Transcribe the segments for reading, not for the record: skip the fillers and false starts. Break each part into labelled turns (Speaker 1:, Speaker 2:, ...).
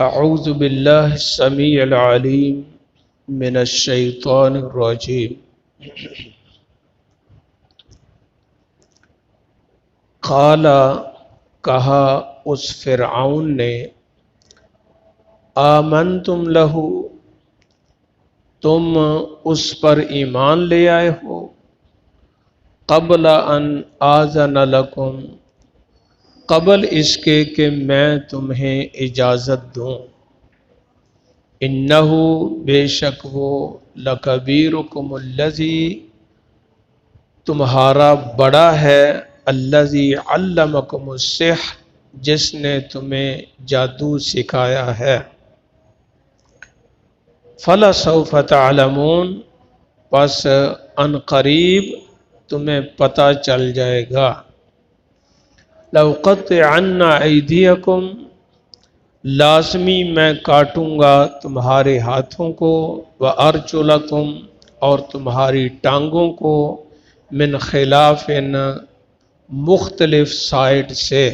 Speaker 1: اعوذ باللہ السمیع العلیم من الشیطان الرجیم قال کہا اس فرعون نے آمنتم لہ تم اس پر ایمان لے آئے ہو قبل ان آذن لکم قبل اس کے کہ میں تمہیں اجازت دوں انہو بے شک وہ لکبیرکم الذی تمہارا بڑا ہے الذی علمکم السحر جس نے تمہیں جادو سکھایا ہے فلسوف تعلمون پس ان قریب تمہیں پتہ چل جائے گا لأقطعن ایدیکم لازمی میں کاٹوں گا تمہارے ہاتھوں کو وارجلکم اور تمہاری ٹانگوں کو من خلاف مختلف سائڈ سے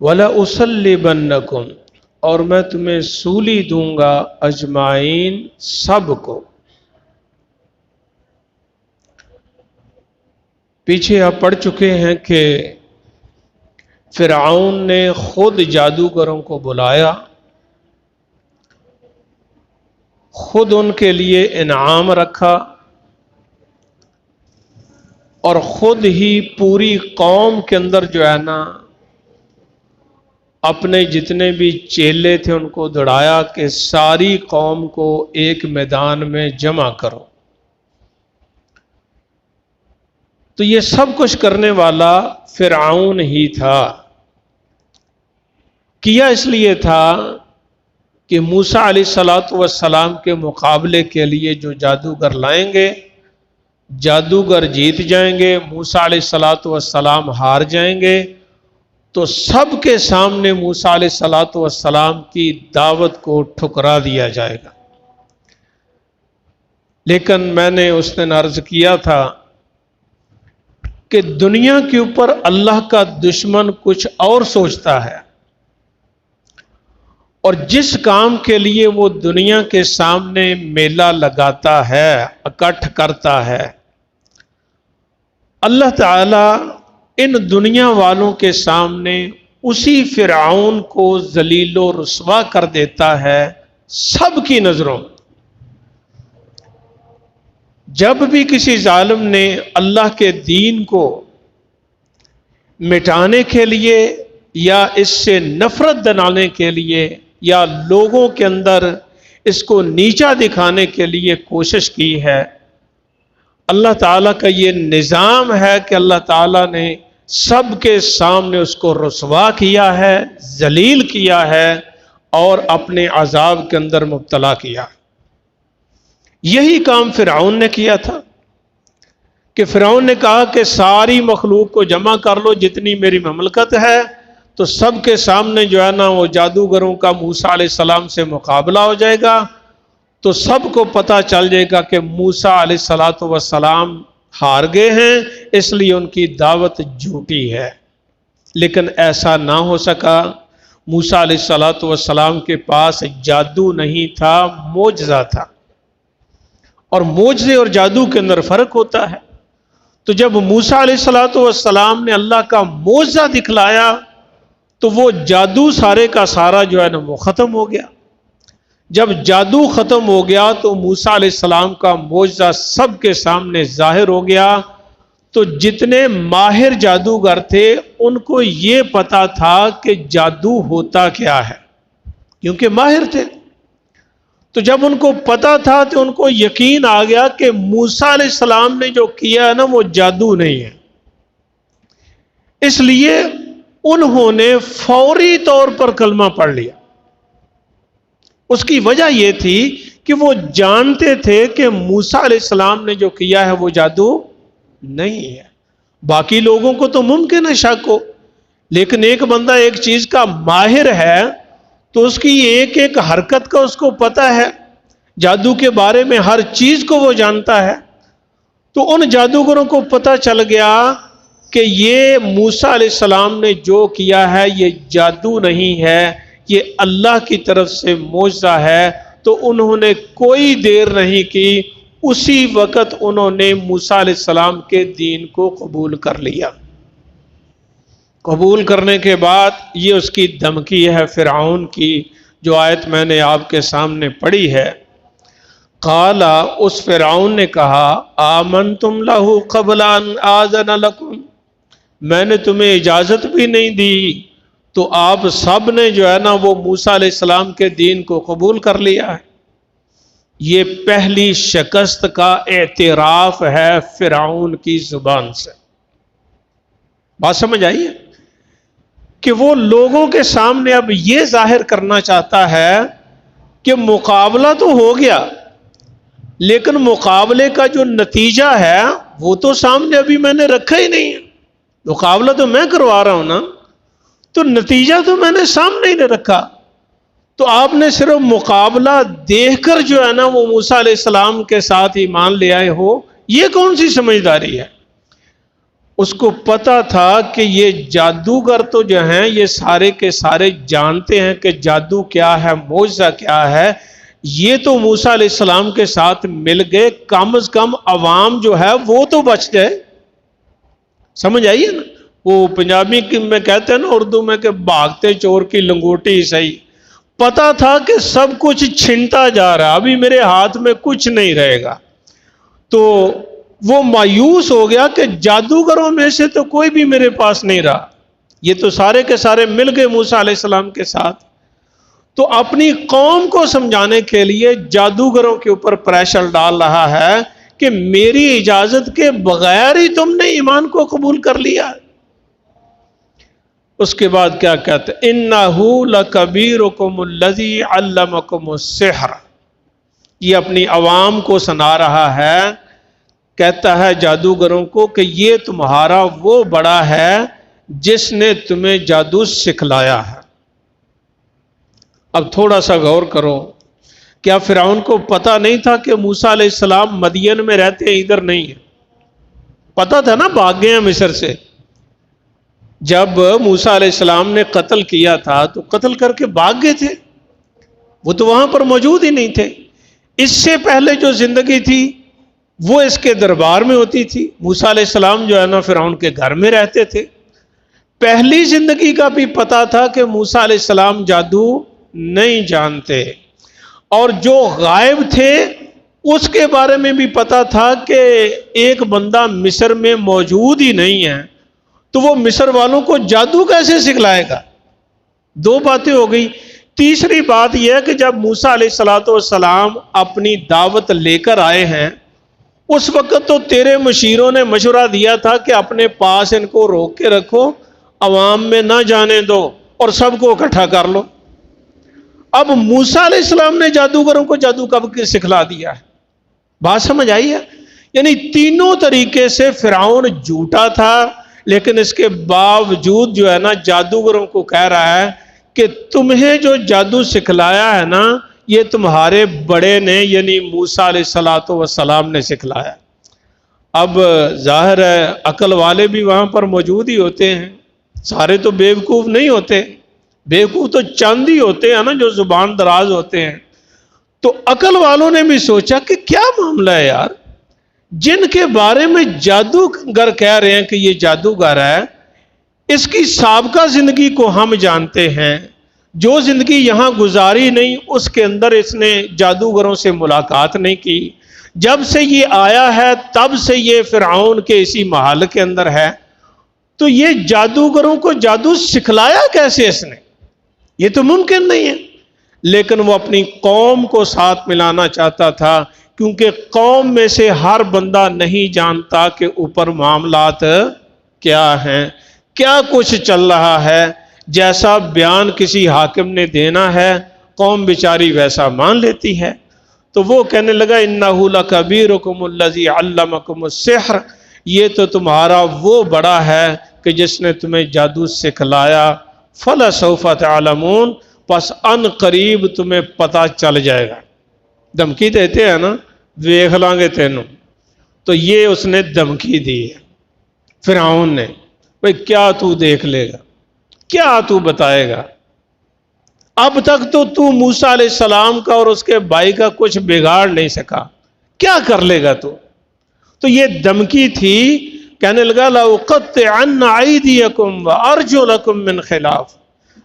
Speaker 1: وَلَأُصَلِّبَنَّكُمْ اور میں تمہیں سولی دوں گا اجمعین سب کو۔ پیچھے آپ پڑھ چکے ہیں کہ فرعون نے خود جادوگروں کو بلایا، خود ان کے لیے انعام رکھا اور خود ہی پوری قوم کے اندر جو ہے نا اپنے جتنے بھی چیلے تھے ان کو دوڑایا کہ ساری قوم کو ایک میدان میں جمع کرو۔ تو یہ سب کچھ کرنے والا فرعون ہی تھا۔ کیا اس لیے تھا کہ موسیٰ علیہ السلام کے مقابلے کے لیے جو جادوگر لائیں گے، جادوگر جیت جائیں گے، موسیٰ علیہ السلام ہار جائیں گے، تو سب کے سامنے موسیٰ علیہ السلام کی دعوت کو ٹھکرا دیا جائے گا۔ لیکن میں نے اس دن عرض کیا تھا کہ دنیا کے اوپر اللہ کا دشمن کچھ اور سوچتا ہے، اور جس کام کے لیے وہ دنیا کے سامنے میلہ لگاتا ہے، اکٹھ کرتا ہے، اللہ تعالی ان دنیا والوں کے سامنے اسی فرعون کو ذلیل و رسوا کر دیتا ہے سب کی نظروں میں۔ جب بھی کسی ظالم نے اللہ کے دین کو مٹانے کے لیے یا اس سے نفرت دلانے کے لیے یا لوگوں کے اندر اس کو نیچا دکھانے کے لیے کوشش کی ہے، اللہ تعالیٰ کا یہ نظام ہے کہ اللہ تعالیٰ نے سب کے سامنے اس کو رسوا کیا ہے، ذلیل کیا ہے اور اپنے عذاب کے اندر مبتلا کیا۔ یہی کام فرعون نے کیا تھا کہ فرعون نے کہا کہ ساری مخلوق کو جمع کر لو جتنی میری مملکت ہے، تو سب کے سامنے جو ہے نا وہ جادوگروں کا موسیٰ علیہ السلام سے مقابلہ ہو جائے گا، تو سب کو پتہ چل جائے گا کہ موسیٰ علیہ السلام ہار گئے ہیں، اس لیے ان کی دعوت جھوٹی ہے۔ لیکن ایسا نہ ہو سکا۔ موسیٰ علیہ السلام کے پاس جادو نہیں تھا، معجزہ تھا، اور معجزے اور جادو کے اندر فرق ہوتا ہے۔ تو جب موسیٰ علیہ السلام نے اللہ کا معجزہ دکھلایا تو وہ جادو سارے کا سارا جو ہے نا وہ ختم ہو گیا۔ جب جادو ختم ہو گیا تو موسیٰ علیہ السلام کا معجزہ سب کے سامنے ظاہر ہو گیا، تو جتنے ماہر جادوگر تھے ان کو یہ پتا تھا کہ جادو ہوتا کیا ہے، کیونکہ ماہر تھے۔ تو جب ان کو پتا تھا تو ان کو یقین آ گیا کہ موسیٰ علیہ السلام نے جو کیا ہے نا وہ جادو نہیں ہے۔ اس لیے انہوں نے فوری طور پر کلمہ پڑھ لیا۔ اس کی وجہ یہ تھی کہ وہ جانتے تھے کہ موسیٰ علیہ السلام نے جو کیا ہے وہ جادو نہیں ہے۔ باقی لوگوں کو تو ممکن ہے شک ہو، لیکن ایک بندہ ایک چیز کا ماہر ہے تو اس کی ایک ایک حرکت کا اس کو پتہ ہے، جادو کے بارے میں ہر چیز کو وہ جانتا ہے۔ تو ان جادوگروں کو پتہ چل گیا کہ یہ موسیٰ علیہ السلام نے جو کیا ہے یہ جادو نہیں ہے، یہ اللہ کی طرف سے معجزہ ہے، تو انہوں نے کوئی دیر نہیں کی، اسی وقت انہوں نے موسیٰ علیہ السلام کے دین کو قبول کر لیا۔ قبول کرنے کے بعد یہ اس کی دھمکی ہے فرعون کی، جو آیت میں نے آپ کے سامنے پڑھی ہے۔ قال، اس فرعون نے کہا، آمنتم لہ قبل ان آذن لکم، میں نے تمہیں اجازت بھی نہیں دی تو آپ سب نے جو ہے نا وہ موسیٰ علیہ السلام کے دین کو قبول کر لیا ہے۔ یہ پہلی شکست کا اعتراف ہے فرعون کی زبان سے۔ بات سمجھ آئی ہے کہ وہ لوگوں کے سامنے اب یہ ظاہر کرنا چاہتا ہے کہ مقابلہ تو ہو گیا، لیکن مقابلے کا جو نتیجہ ہے وہ تو سامنے ابھی میں نے رکھا ہی نہیں ہے۔ مقابلہ تو میں کروا رہا ہوں نا، تو نتیجہ تو میں نے سامنے ہی نہیں رکھا۔ تو آپ نے صرف مقابلہ دیکھ کر جو ہے نا وہ موسیٰ علیہ السلام کے ساتھ ایمان لے آئے ہو، یہ کون سی سمجھداری ہے؟ اس کو پتا تھا کہ یہ جادوگر تو جو ہیں یہ سارے کے سارے جانتے ہیں کہ جادو کیا ہے، معجزہ کیا ہے۔ یہ تو موسیٰ علیہ السلام کے ساتھ مل گئے، کم از کم عوام جو ہے وہ تو بچ جائے۔ سمجھ آئیے نا، وہ پنجابی میں کہتے ہیں نا اردو میں کہ بھاگتے چور کی لنگوٹی صحیح۔ پتا تھا کہ سب کچھ چھنتا جا رہا، ابھی میرے ہاتھ میں کچھ نہیں رہے گا، تو وہ مایوس ہو گیا کہ جادوگروں میں سے تو کوئی بھی میرے پاس نہیں رہا، یہ تو سارے کے سارے مل گئے موسیٰ علیہ السلام کے ساتھ۔ تو اپنی قوم کو سمجھانے کے لیے جادوگروں کے اوپر پریشر ڈال رہا ہے کہ میری اجازت کے بغیر ہی تم نے ایمان کو قبول کر لیا۔ اس کے بعد کیا کہتے ہیں، اِنَّهُ لَكَبِيرُكُمُ الَّذِي عَلَّمَكُمُ السِّحْرَ، یہ اپنی عوام کو سنا رہا ہے، کہتا ہے جادوگروں کو کہ یہ تمہارا وہ بڑا ہے جس نے تمہیں جادو سکھلایا ہے۔ اب تھوڑا سا غور کرو، کیا فرعون کو پتا نہیں تھا کہ موسیٰ علیہ السلام مدین میں رہتے ہیں، ادھر نہیں ہے؟ پتا تھا نا، بھاگ گئے ہیں مصر سے۔ جب موسیٰ علیہ السلام نے قتل کیا تھا تو قتل کر کے بھاگ گئے تھے، وہ تو وہاں پر موجود ہی نہیں تھے۔ اس سے پہلے جو زندگی تھی وہ اس کے دربار میں ہوتی تھی، موسیٰ علیہ السلام جو ہے نا فرعون کے گھر میں رہتے تھے۔ پہلی زندگی کا بھی پتا تھا کہ موسیٰ علیہ السلام جادو نہیں جانتے، اور جو غائب تھے اس کے بارے میں بھی پتا تھا کہ ایک بندہ مصر میں موجود ہی نہیں ہے، تو وہ مصر والوں کو جادو کیسے سکھلائے گا؟ دو باتیں ہو گئی۔ تیسری بات یہ ہے کہ جب موسیٰ علیہ السلام اپنی دعوت لے کر آئے ہیں، اس وقت تو تیرے مشیروں نے مشورہ دیا تھا کہ اپنے پاس ان کو روک کے رکھو، عوام میں نہ جانے دو اور سب کو اکٹھا کر لو۔ اب موسیٰ علیہ السلام نے جادوگروں کو جادو کب سکھلا دیا ہے؟ بات سمجھ آئی ہے؟ یعنی تینوں طریقے سے فرعون جھوٹا تھا، لیکن اس کے باوجود جو ہے نا جادوگروں کو کہہ رہا ہے کہ تمہیں جو جادو سکھلایا ہے نا یہ تمہارے بڑے نے یعنی موسیٰ علیہ السلام نے سکھلایا۔ اب ظاہر ہے عقل والے بھی وہاں پر موجود ہی ہوتے ہیں، سارے تو بیوقوف نہیں ہوتے، بیوقوف تو چند ہی ہوتے ہیں نا جو زبان دراز ہوتے ہیں۔ تو عقل والوں نے بھی سوچا کہ کیا معاملہ ہے یار، جن کے بارے میں جادوگر کہہ رہے ہیں کہ یہ جادوگر ہے، اس کی سابقہ زندگی کو ہم جانتے ہیں، جو زندگی یہاں گزاری نہیں اس کے اندر اس نے جادوگروں سے ملاقات نہیں کی، جب سے یہ آیا ہے تب سے یہ فرعون کے اسی محل کے اندر ہے، تو یہ جادوگروں کو جادو سکھلایا کیسے اس نے؟ یہ تو ممکن نہیں ہے۔ لیکن وہ اپنی قوم کو ساتھ ملانا چاہتا تھا، کیونکہ قوم میں سے ہر بندہ نہیں جانتا کہ اوپر معاملات کیا ہیں، کیا کچھ چل رہا ہے۔ جیسا بیان کسی حاکم نے دینا ہے قوم بیچاری ویسا مان لیتی ہے۔ تو وہ کہنے لگا اِنَّهُ لَكَبِيرُكُمُ الَّذِي عَلَّمَكُمُ السِّحْرَ، یہ تو تمہارا وہ بڑا ہے کہ جس نے تمہیں جادو سکھلایا، فَلَسَوْفَ تَعْلَمُونَ، پس ان قریب تمہیں پتہ چل جائے گا۔ دھمکی دیتے ہیں نا، ویکھ لیں گے تینوں، تو یہ اس نے دھمکی دی ہے فرعون نے، بھئی کیا تو دیکھ لے گا، کیا تو بتائے گا؟ اب تک تو موسیٰ علیہ السلام کا اور اس کے بھائی کا کچھ بگاڑ نہیں سکا، کیا کر لے گا تو یہ دھمکی تھی۔ کہنے لگا لَأُقَطِّعَنَّ أَيْدِيَكُمْ وَأَرْجُلَكُمْ مِنْ خِلَافٍ،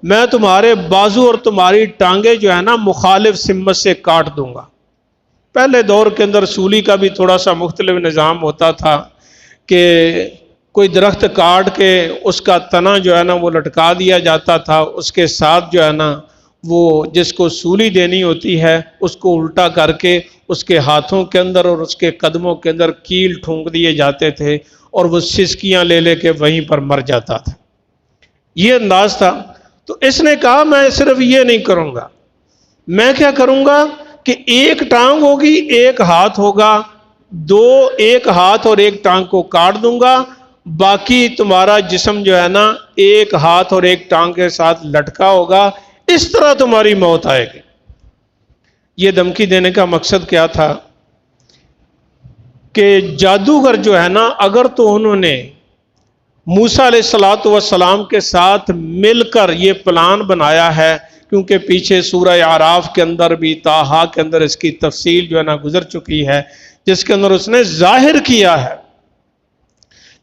Speaker 1: میں تمہارے بازو اور تمہاری ٹانگیں جو ہے نا مخالف سمت سے کاٹ دوں گا۔ پہلے دور کے اندر سولی کا بھی تھوڑا سا مختلف نظام ہوتا تھا کہ کوئی درخت کاٹ کے اس کا تنا جو ہے نا وہ لٹکا دیا جاتا تھا، اس کے ساتھ جو ہے نا وہ جس کو سولی دینی ہوتی ہے اس کو الٹا کر کے اس کے ہاتھوں کے اندر اور اس کے قدموں کے اندر کیل ٹھونک دیے جاتے تھے اور وہ سسکیاں لے لے کے وہیں پر مر جاتا تھا۔ یہ انداز تھا۔ تو اس نے کہا میں صرف یہ نہیں کروں گا، میں کیا کروں گا کہ ایک ٹانگ ہوگی ایک ہاتھ ہوگا، ایک ہاتھ اور ایک ٹانگ کو کاٹ دوں گا، باقی تمہارا جسم جو ہے نا ایک ہاتھ اور ایک ٹانگ کے ساتھ لٹکا ہوگا، اس طرح تمہاری موت آئے گی۔ یہ دھمکی دینے کا مقصد کیا تھا کہ جادوگر جو ہے نا اگر تو انہوں نے موسیٰ علیہ السلام کے ساتھ مل کر یہ پلان بنایا ہے، کیونکہ پیچھے سورہ اعراف کے اندر بھی طٰہٰ کے اندر اس کی تفصیل جو ہے نا گزر چکی ہے، جس کے اندر اس نے ظاہر کیا ہے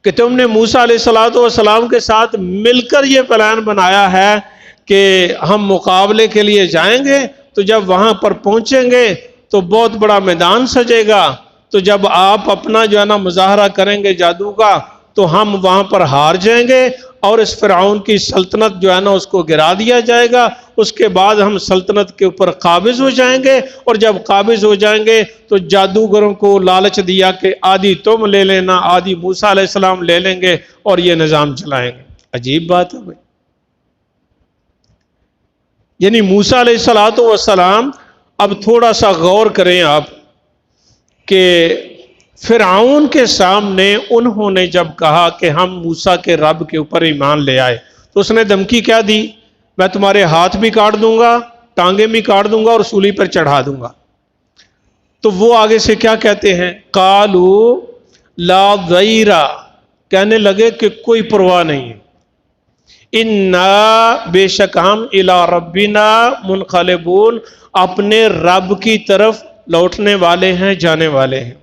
Speaker 1: کہ تم نے موسیٰ علیہ السلام کے ساتھ مل کر یہ پلان بنایا ہے کہ ہم مقابلے کے لیے جائیں گے، تو جب وہاں پر پہنچیں گے تو بہت بڑا میدان سجے گا، تو جب آپ اپنا جو ہے نا مظاہرہ کریں گے جادو کا تو ہم وہاں پر ہار جائیں گے اور اس فرعون کی سلطنت جو ہے نا اس کو گرا دیا جائے گا، اس کے بعد ہم سلطنت کے اوپر قابض ہو جائیں گے، اور جب قابض ہو جائیں گے تو جادوگروں کو لالچ دیا کہ آدھی تم لے لینا آدھی موسیٰ علیہ السلام لے لیں گے اور یہ نظام چلائیں گے۔ عجیب بات ہے بھائی، یعنی موسیٰ علیہ السلام، اب تھوڑا سا غور کریں آپ کہ فرعون کے سامنے انہوں نے جب کہا کہ ہم موسیٰ کے رب کے اوپر ایمان لے آئے تو اس نے دھمکی کیا دی؟ میں تمہارے ہاتھ بھی کاٹ دوں گا، ٹانگیں بھی کاٹ دوں گا اور سولی پر چڑھا دوں گا۔ تو وہ آگے سے کیا کہتے ہیں؟ قالوا لا ضیر، کہنے لگے کہ کوئی پرواہ نہیں ہے، انا بے شک ہم الی ربنا منقلبون، اپنے رب کی طرف لوٹنے والے ہیں، جانے والے ہیں۔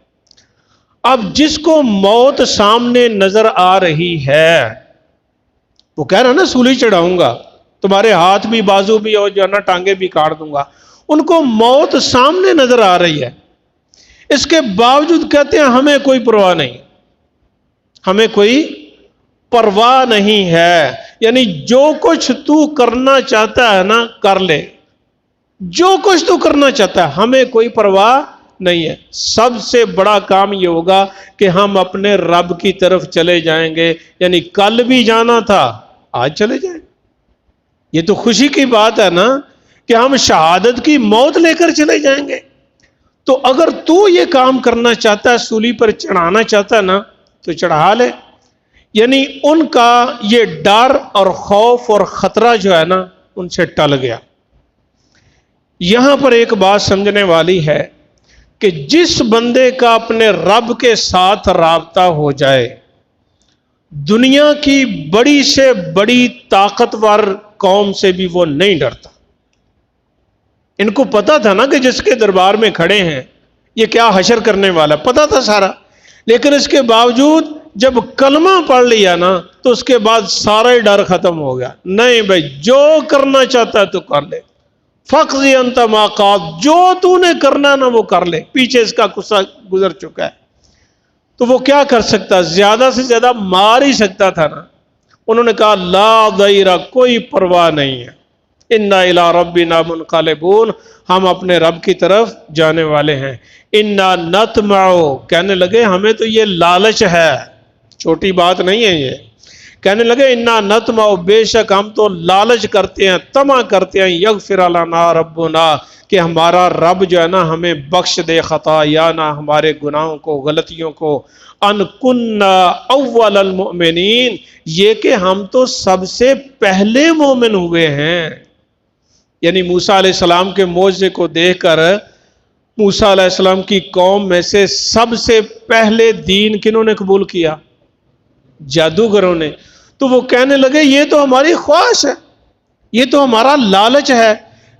Speaker 1: اب جس کو موت سامنے نظر آ رہی ہے وہ کہہ رہا نا سولی چڑھاؤں گا، تمہارے ہاتھ بھی بازو بھی اور جو ہے نا ٹانگیں بھی کاٹ دوں گا، ان کو موت سامنے نظر آ رہی ہے، اس کے باوجود کہتے ہیں ہمیں کوئی پرواہ نہیں، ہمیں کوئی پرواہ نہیں ہے، یعنی جو کچھ تو کرنا چاہتا ہے نا کر لے، جو کچھ تو کرنا چاہتا ہے، ہمیں کوئی پرواہ نہیں ہے۔ سب سے بڑا کام یہ ہوگا کہ ہم اپنے رب کی طرف چلے جائیں گے، یعنی کل بھی جانا تھا آج چلے جائیں۔ یہ تو خوشی کی بات ہے نا کہ ہم شہادت کی موت لے کر چلے جائیں گے۔ تو اگر تو یہ کام کرنا چاہتا ہے، سولی پر چڑھانا چاہتا ہے نا تو چڑھا لے۔ یعنی ان کا یہ ڈر اور خوف اور خطرہ جو ہے نا ان سے ٹل گیا۔ یہاں پر ایک بات سمجھنے والی ہے کہ جس بندے کا اپنے رب کے ساتھ رابطہ ہو جائے، دنیا کی بڑی سے بڑی طاقتور قوم سے بھی وہ نہیں ڈرتا۔ ان کو پتا تھا نا کہ جس کے دربار میں کھڑے ہیں یہ کیا حشر کرنے والا، پتا تھا سارا، لیکن اس کے باوجود جب کلمہ پڑھ لیا نا تو اس کے بعد سارا ہی ڈر ختم ہو گیا۔ نہیں بھائی، جو کرنا چاہتا ہے تو کر لے، فَقْضِ أَنْتَ مَا قَضَيْتَ، جو تو نے کرنا نا وہ کر لے، پیچھے اس کا قصہ گزر چکا ہے۔ تو وہ کیا کر سکتا؟ زیادہ سے زیادہ مار ہی سکتا تھا نا۔ انہوں نے کہا لا ضیر، کوئی پرواہ نہیں ہے، انا الی ربنا منقلبون، ہم اپنے رب کی طرف جانے والے ہیں۔ انا نطمع، کہنے لگے ہمیں تو یہ لالچ ہے، چھوٹی بات نہیں ہے یہ، کہنے لگے انا نطمع، بے شک ہم تو لالچ کرتے ہیں، طمع کرتے ہیں، یغفر لنا ربنا، کہ ہمارا رب جو ہے نا ہمیں بخش دے خطایانا، ہمارے گناہوں کو، غلطیوں کو، ان کننا اول المؤمنین، یہ کہ ہم تو سب سے پہلے مومن ہوئے ہیں۔ یعنی موسیٰ علیہ السلام کے معجزے کو دیکھ کر موسیٰ علیہ السلام کی قوم میں سے سب سے پہلے دین کنہوں نے قبول کیا؟ جادوگروں نے۔ تو وہ کہنے لگے یہ تو ہماری خواہش ہے، یہ تو ہمارا لالچ ہے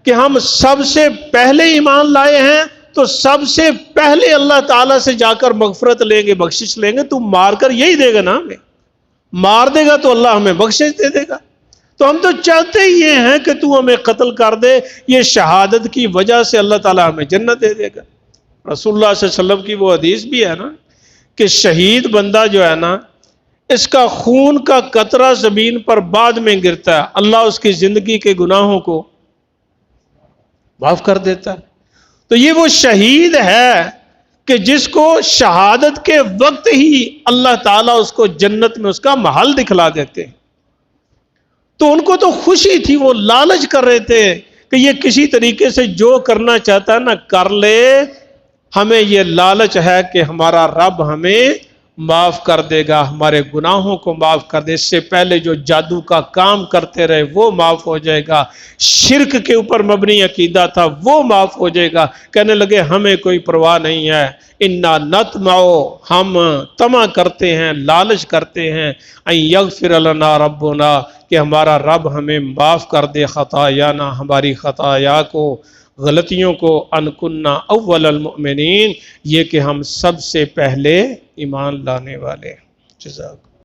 Speaker 1: کہ ہم سب سے پہلے ایمان لائے ہیں تو سب سے پہلے اللہ تعالیٰ سے جا کر مغفرت لیں گے، بخشش لیں گے. تو مار کر یہی دے گا نا ہمیں، مار دے گا تو اللہ ہمیں بخشش دے دے گا. تو ہم تو چاہتے ہی یہ ہیں کہ تو ہمیں قتل کر دے، یہ شہادت کی وجہ سے اللہ تعالیٰ ہمیں جنت دے دے گا. رسول اللہ صلی اللہ علیہ وسلم کی وہ حدیث بھی ہے نا کہ شہید بندہ جو ہے نا، اس کا خون کا قطرہ زمین پر بعد میں گرتا ہے، اللہ اس کی زندگی کے گناہوں کو معاف کر دیتا ہے. تو یہ وہ شہید ہے کہ جس کو شہادت کے وقت ہی اللہ تعالیٰ اس کو جنت میں اس کا محل دکھلا دیتے ہیں. تو ان کو تو خوشی تھی، وہ لالچ کر رہے تھے کہ یہ کسی طریقے سے جو کرنا چاہتا ہے نا کر لے، ہمیں یہ لالچ ہے کہ ہمارا رب ہمیں معاف کر دے گا، ہمارے گناہوں کو معاف کر دے. اس سے پہلے جو جادو کا کام کرتے رہے وہ معاف ہو جائے گا، شرک کے اوپر مبنی عقیدہ تھا وہ معاف ہو جائے گا. کہنے لگے ہمیں کوئی پرواہ نہیں ہے، انا نطمع، ہم طمع کرتے ہیں، لالچ کرتے ہیں، ان یغفر لنا ربنا، کہ ہمارا رب ہمیں معاف کر دے خطایانا، ہماری خطایا کو، غلطیوں کو، ان کننا اول المؤمنین، یہ کہ ہم سب سے پہلے ایمان لانے والے. جزاک